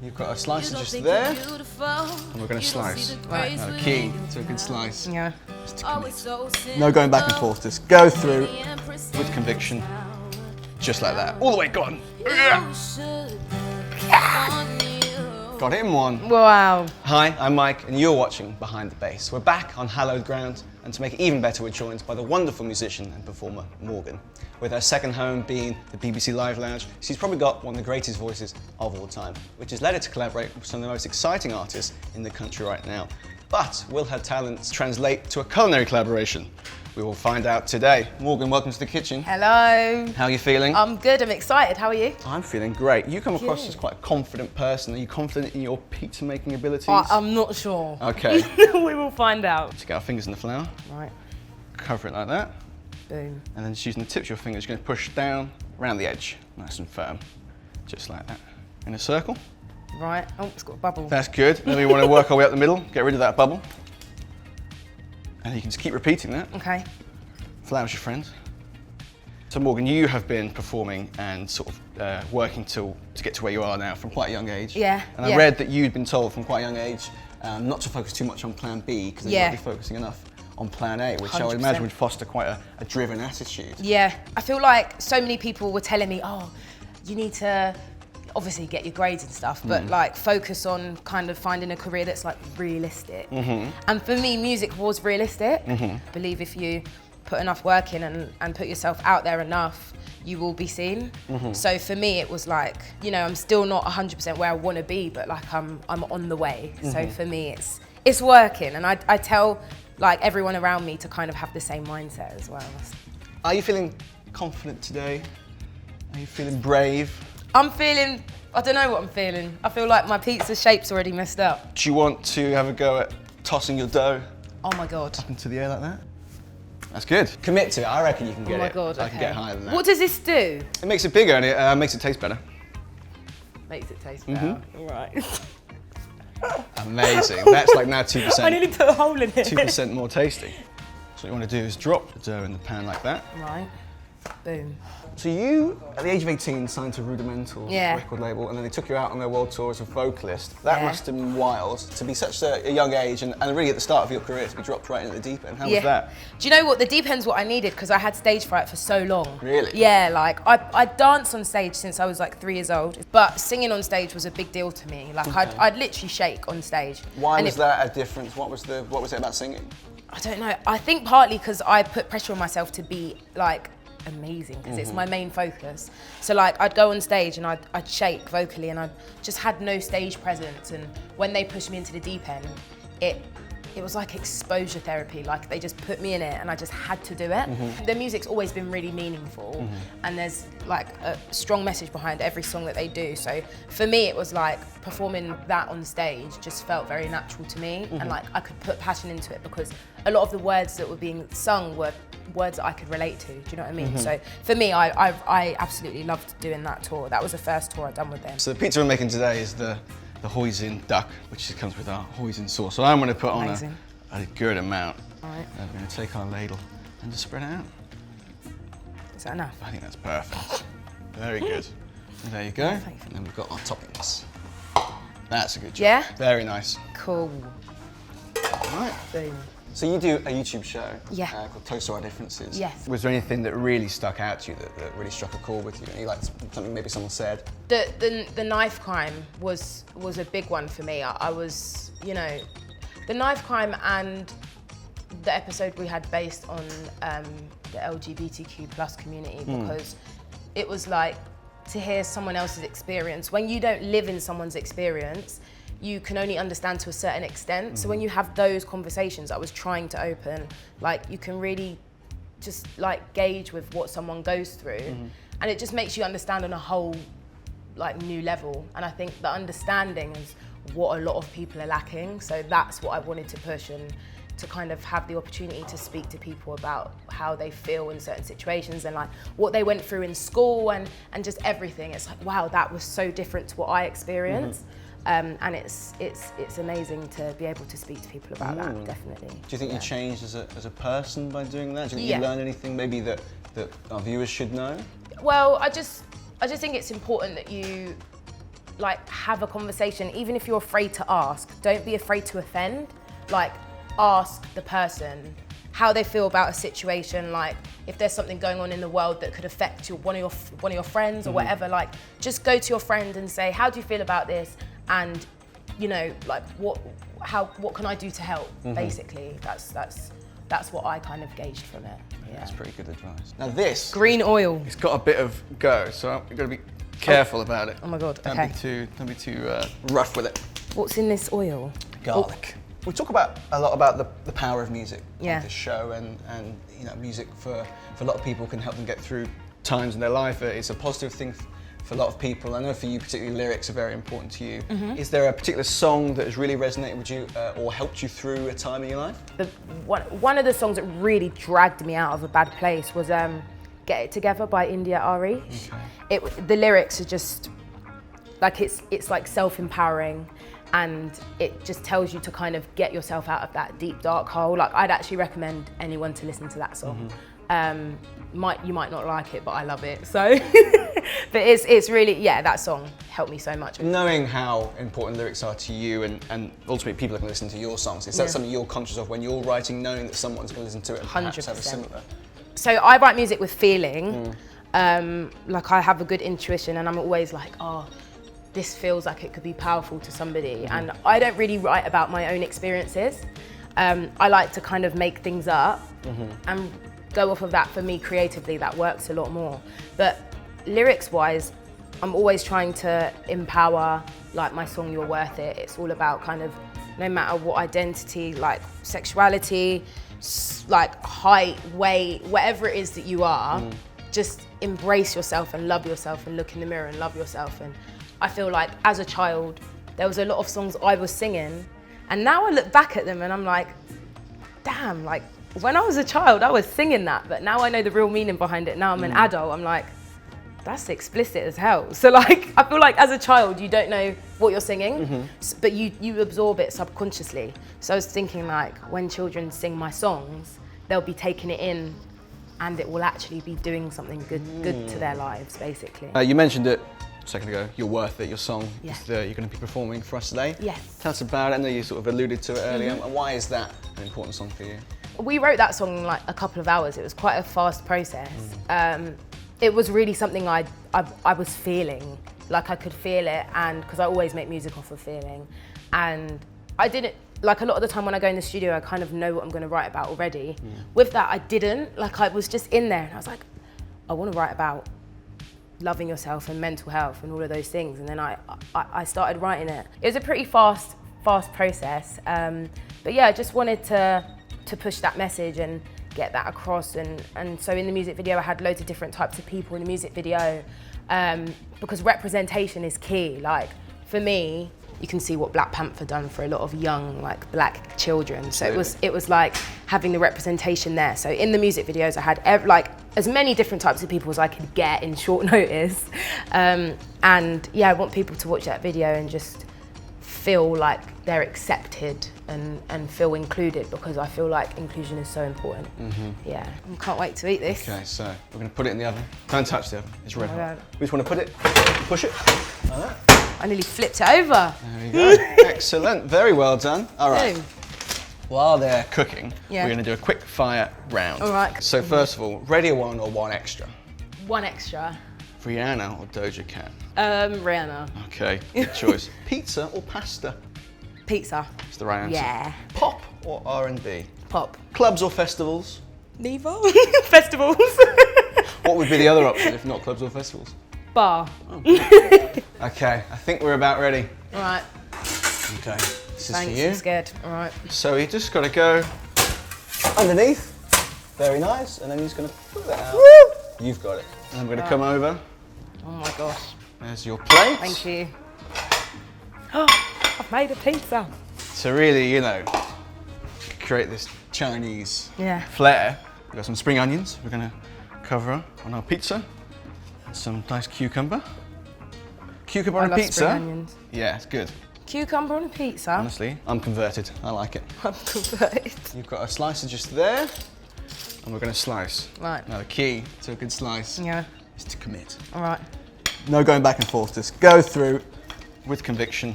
You've got a slicer just there, and we're going to slice. Right. Now, the key to a good slice Yeah. is to commit. No going back and forth, just go through with conviction, just like that. All the way, go on. Got it in one. Wow. Hi, I'm Mike, and you're watching Behind the Bass. We're back on hallowed ground, and to make it even better, we're joined by the wonderful musician and performer, Morgan. With her second home being the BBC Live Lounge, she's probably got one of the greatest voices of all time, which has led her to collaborate with some of the most exciting artists in the country right now. But will her talents translate to a culinary collaboration? We will find out today. Morgan, welcome to the kitchen. Hello. How are you feeling? I'm good, I'm excited. How are you? I'm feeling great. You come across as quite a confident person. Are you confident in your pizza making abilities? I'm not sure. Okay. We will find out. Just get our fingers in the flour. Right. Cover it like that. Boom. And then just using the tips of your fingers, you're going to push down around the edge, nice and firm. Just like that. In a circle. Right. Oh, it's got a bubble. That's good. Then we want to work our way up the middle, get rid of that bubble. And you can just keep repeating that. Okay. Flour's your friend. So Morgan, you have been performing and sort of working to get to where you are now from quite a young age. Yeah. And I read that you'd been told from quite a young age not to focus too much on plan B because you won't be focusing enough on plan A, which 100%. I would imagine would foster quite a driven attitude. Yeah. I feel like so many people were telling me, oh, you need to obviously get your grades and stuff, but like focus on kind of finding a career that's like realistic. And for me, music was realistic. I believe if you put enough work in and put yourself out there enough, you will be seen. So for me, it was like, you know, I'm still not 100% where I want to be, but like I'm on the way. So for me, it's working, and I tell like everyone around me to kind of have the same mindset as well. Are you feeling confident today? Are you feeling brave? I'm feeling, I don't know what I'm feeling. I feel like my pizza shape's already messed up. Do you want to have a go at tossing your dough Oh my God. up into the air like that? That's good. Commit to it. I reckon you can get it. Oh my God, I can get higher than that. What does this do? It makes it bigger and it makes it taste better. Makes it taste better. All right. Amazing. That's like now 2%. I nearly put a hole in it. 2% more tasty. So what you want to do is drop the dough in the pan like that. Right. Boom. So you, at the age of 18, signed to Rudimental record label, and then they took you out on their world tour as a vocalist. That must have been wild, to be such a young age and really at the start of your career to be dropped right into the deep end. How was that? Do you know what? The deep end's what I needed because I had stage fright for so long. Really? Yeah, like I danced on stage since I was like 3 years old, but singing on stage was a big deal to me. Like I'd literally shake on stage. Why was that a difference? What was it about singing? I don't know. I think partly because I put pressure on myself to be like amazing because it's my main focus. So like I'd go on stage and I'd shake vocally and I just had no stage presence, and when they pushed me into the deep end, it was like exposure therapy. Like they just put me in it and I just had to do it. Their music's always been really meaningful and there's like a strong message behind every song that they do. So for me it was like performing that on stage just felt very natural to me, and like I could put passion into it because a lot of the words that were being sung were words that I could relate to, do you know what I mean? So for me, I absolutely loved doing that tour. That was the first tour I'd done with them. So the pizza we're making today is the hoisin duck, which comes with our hoisin sauce. So I'm going to put on a good amount. All right. And we're going to take our ladle and just spread it out. Is that enough? I think that's perfect. Very good. And there you go. And then we've got our toppings. That's a good job. Yeah? Very nice. Cool. All right. Boom. So you do a YouTube show called Toast to Our Differences. Yes. Was there anything that really stuck out to you that really struck a chord with you? And you liked something maybe someone said? The knife crime was a big one for me. I was, you know, the knife crime and the episode we had based on the LGBTQ plus community, because it was like to hear someone else's experience. When you don't live in someone's experience, you can only understand to a certain extent. So when you have those conversations I was trying to open, like you can really just like gauge with what someone goes through, and it just makes you understand on a whole like new level. And I think the understanding is what a lot of people are lacking. So that's what I wanted to push, and to kind of have the opportunity to speak to people about how they feel in certain situations and like what they went through in school and just everything. It's like, wow, that was so different to what I experienced. And it's amazing to be able to speak to people about that, definitely. Do you think you changed as a person by doing that? Do you think you learned anything maybe that our viewers should know? Well, I just think it's important that you like have a conversation, even if you're afraid to ask. Don't be afraid to offend. Like, ask the person how they feel about a situation. Like, if there's something going on in the world that could affect one of your friends or whatever, like, just go to your friend and say, how do you feel about this? And, you know, like, what can I do to help? Basically, that's what I kind of gauged from it. Yeah. That's pretty good advice. Now this green oil. It's got a bit of go, so you've got to be careful about it. Oh my God. Don't Okay. be too rough with it. What's in this oil? Garlic. We talk a lot about the power of music Yeah. on this show, and you know, music for a lot of people can help them get through times in their life. It's a positive thing for a lot of people. I know for you particularly, lyrics are very important to you. Is there a particular song that has really resonated with you or helped you through a time in your life? One of the songs that really dragged me out of a bad place was Get It Together by India Ari. Okay. The lyrics are just, like, it's like self-empowering, and it just tells you to kind of get yourself out of that deep, dark hole. Like, I'd actually recommend anyone to listen to that song. You might not like it, but I love it, so. But it's really, yeah, that song helped me so much. Knowing how important lyrics are to you, and ultimately people are going to listen to your songs, is that something you're conscious of when you're writing, knowing that someone's going to listen to it and perhaps have a 100%. similar? So I write music with feeling. Like, I have a good intuition, and I'm always like, oh, this feels like it could be powerful to somebody. And I don't really write about my own experiences. I like to kind of make things up and go off of that. For me, creatively, that works a lot more. But lyrics-wise, I'm always trying to empower, like my song, You're Worth It. It's all about kind of, no matter what identity, like sexuality, like height, weight, whatever it is that you are, just embrace yourself and love yourself and look in the mirror and love yourself. And I feel like as a child, there was a lot of songs I was singing, and now I look back at them and I'm like, damn, like when I was a child, I was singing that, but now I know the real meaning behind it. Now I'm an adult, I'm like, that's explicit as hell. So like, I feel like as a child, you don't know what you're singing, but you absorb it subconsciously. So I was thinking, like, when children sing my songs, they'll be taking it in, and it will actually be doing something good to their lives, basically. You mentioned it a second ago, You're Worth It, your song. Yeah. You're going to be performing for us today. Yes. Tell us about it. I know you sort of alluded to it earlier. And why is that an important song for you? We wrote that song in like a couple of hours. It was quite a fast process. It was really something I was feeling, like I could feel it, and because I always make music off of feeling. And I didn't, like a lot of the time when I go in the studio, I kind of know what I'm going to write about already. With that, I didn't, like I was just in there and I was like, I want to write about loving yourself and mental health and all of those things. And then I started writing it. It was a pretty fast process. But yeah, I just wanted to push that message and get that across. And so in the music video, I had loads of different types of people in the music video, because representation is key. Like for me, you can see what Black Panther done for a lot of young, like black children. So it was like having the representation there. So in the music videos, I had like as many different types of people as I could get in short notice. And yeah, I want people to watch that video and just feel like they're accepted and feel included, because I feel like inclusion is so important. Yeah, I can't wait to eat this. Okay, so we're going to put it in the oven. Don't touch the oven, it's red hot. God. We just want to put it, push it, like that. I nearly flipped it over. There you go. Excellent, very well done. All right. Boom. While they're cooking, Yeah. we're going to do a quick fire round. All right. So first of all, Radio 1 or 1 Extra? One extra. Rihanna or Doja Cat? Rihanna. Okay, good choice. Pizza or pasta? Pizza. It's the right answer. Yeah. Pop or R&B? Pop. Clubs or festivals? Neither. Festivals. What would be the other option if not clubs or festivals? Bar. Okay, I think we're about ready. All right. Okay, this is Thanks, for you. I'm scared. All right. So you just got to go underneath. Very nice. And then you're just going to put that out. Woo! You've got it. And I'm going to come over. Oh my gosh. There's your plate. Thank you. Oh, I've made a pizza. To really, you know, create this Chinese Yeah. flair, we've got some spring onions. We're going to cover on our pizza. Some nice cucumber. Cucumber I on a love pizza. spring onions. Yeah, it's good. Cucumber on a pizza. Honestly, I'm converted. I like it. I'm converted. You've got a slicer just there, and we're going to slice. Right. Now the key to a good slice Yeah. is to commit. All right. No going back and forth. Just go through with conviction,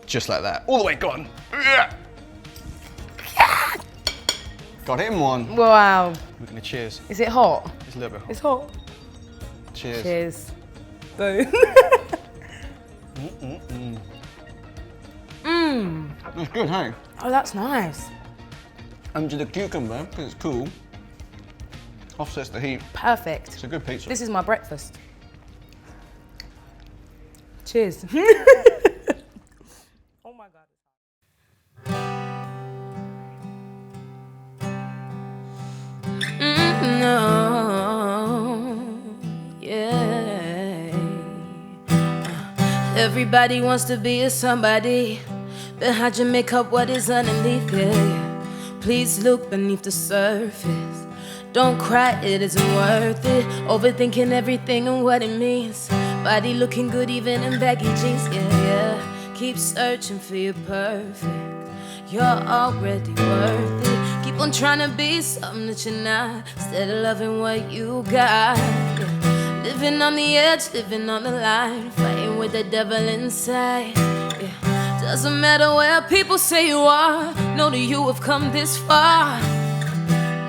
just like that. All the way, go on. Got it in one. Wow. We're gonna cheers. Is it hot? It's a little bit hot. It's hot. Cheers. Cheers. Boom. That's good, hey? Oh, that's nice. And the cucumber, because it's cool, offsets the heat. Perfect. It's a good pizza. This is my breakfast. Cheers. Oh my God. No, yeah. Everybody wants to be a somebody. Behind your makeup, what is underneath it? Please look beneath the surface. Don't cry, it isn't worth it. Overthinking everything and what it means. Body looking good even in baggy jeans, yeah, yeah. Keep searching for your perfect. You're already worth it. Keep on trying to be something that you're not, instead of loving what you got, yeah. Living on the edge, living on the line, fighting with the devil inside, yeah. Doesn't matter where people say you are, know that you have come this far.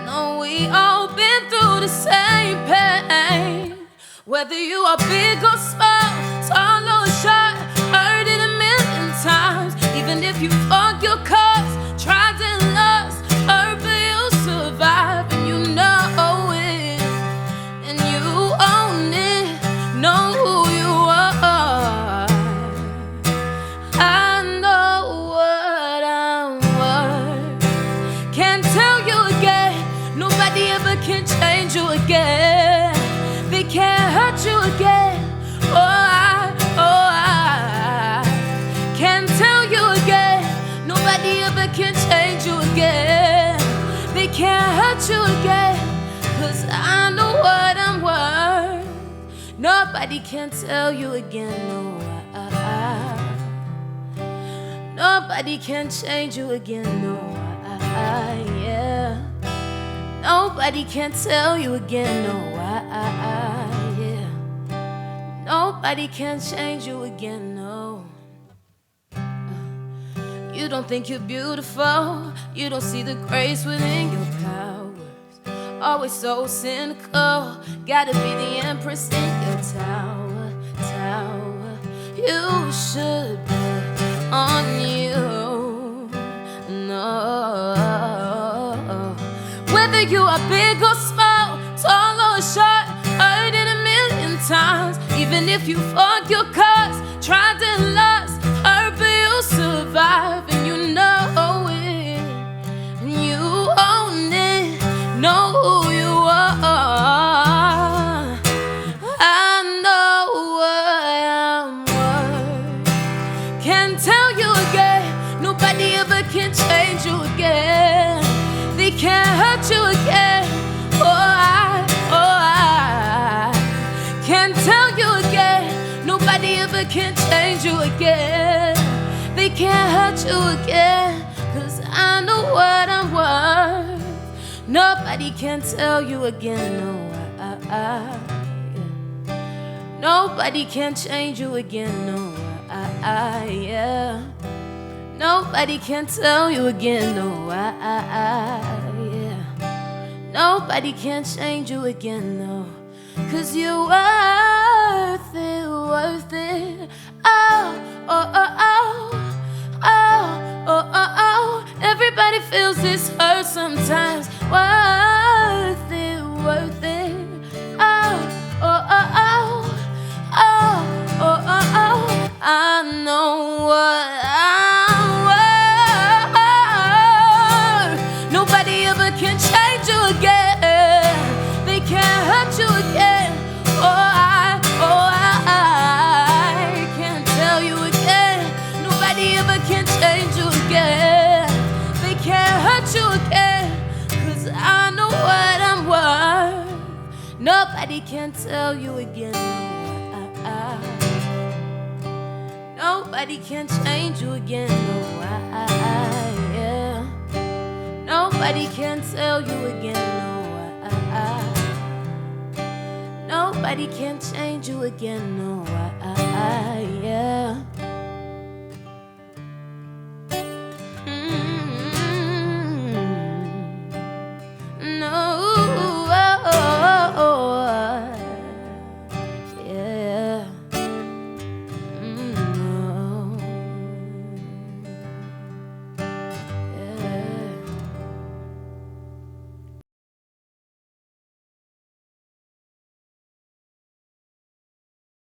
No, we all been through the same pain. Whether you are big or small, tall or short, heard it a million times. Even if you fought your cause, tried and lost, hurt but you survive, and you know it, and you own it, know who you are. I know what I'm worth. Can't tell you again, nobody ever can change you again. They can't hurt you again. I can't tell you again. Nobody ever can change you again. They can't hurt you again, 'cause I know what I'm worth. Nobody can tell you again, no. Nobody can change you again, no. Yeah. Nobody can tell you again, no. Yeah. Nobody can change you again, no. You don't think you're beautiful, you don't see the grace within your powers. Always so cynical, gotta be the empress in your tower. You should put on you, no. Whether you are big or small, tall or short, heard it a million times. Even if you fought your cause, tried and lost, hurt but you survive, and you know it, and you own it, know who you are. I know what I'm worth. Can't tell you again, nobody ever can change you again. They can't hurt you again. I can't tell you again. Nobody ever can change you again. They can't hurt you again, 'cause I know what I'm worth. Nobody can tell you again, no. Nobody can change you again, no. Yeah. Nobody can tell you again, no. Yeah. Nobody can change you again, no. 'Cause you're worth it, worth it. Oh, oh, oh, oh, oh, oh, oh, oh. Everybody feels this hurt sometimes. Worth it, worth it. Oh, oh, oh, oh, oh, oh, oh, oh. I know what I'm worth. Nobody ever can change you again. They can't hurt you again. I can't tell you again. Nobody ever can change you again. They can't hurt you again, 'cause I know what I'm worth. Nobody can tell you again. Nobody can change you again. Yeah. Nobody can tell you again. Nobody can change you again, no.